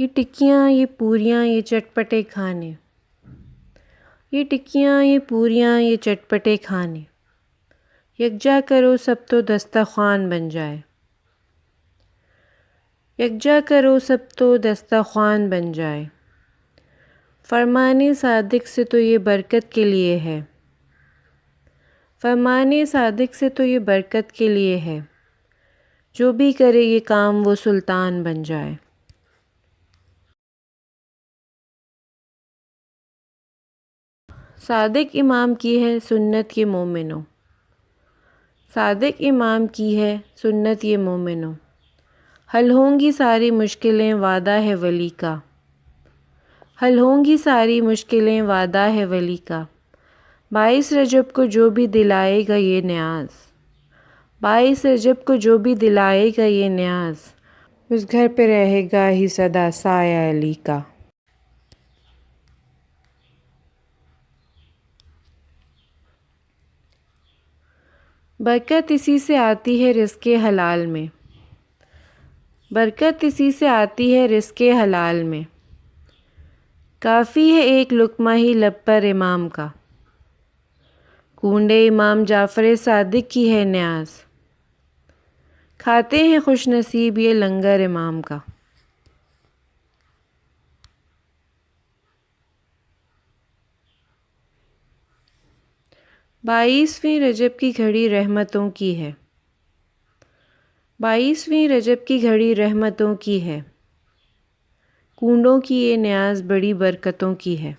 یہ ٹکیاں یہ پوریاں یہ چٹپٹے کھانے، یہ ٹکیاں یہ پوریاں یہ چٹپٹے کھانے، یکجا کرو سب تو دسترخوان بن جائے، یکجا کرو سب تو دسترخوان بن جائے، فرمانے صادق سے تو یہ برکت کے لیے ہے، فرمانے صادق سے تو یہ برکت کے لیے ہے، جو بھی کرے یہ کام وہ سلطان بن جائے۔ صادق امام کی ہے سنت یہ مومنوں، صادق امام کی ہے سنت یہ مومنوں، حل ہوں گی ساری مشکلیں وعدہ ہے ولی کا، حل ہوں گی ساری مشکلیں وعدہ ہے ولی کا، 22 رجب کو جو بھی دلائے گا یہ نیاز، 22 رجب کو جو بھی دلائے گا یہ نیاز، اس گھر پہ رہے گا ہی سدا سایہ علی کا۔ برکت اسی سے آتی ہے رزق حلال میں، برکت اسی سے آتی ہے رزق حلال میں، کافی ہے ایک لقمہ ہی لب پر امام کا، کونڈے امام جعفر صادق کی ہے نیاز، کھاتے ہیں خوش نصیب یہ لنگر امام کا۔ 22ویں رجب کی گھڑی رحمتوں کی ہے، 22ویں رجب کی گھڑی رحمتوں کی ہے، کونڈوں کی یہ نیاز بڑی برکتوں کی ہے۔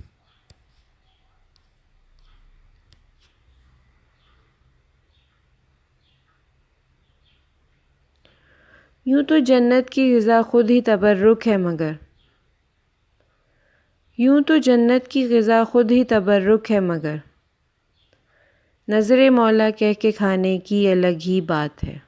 یوں تو جنت کی غذا خود ہی تبرک ہے مگر، یوں تو جنت کی غذا خود ہی تبرک ہے مگر، نظر مولا کہہ کے کھانے کی الگ ہی بات ہے۔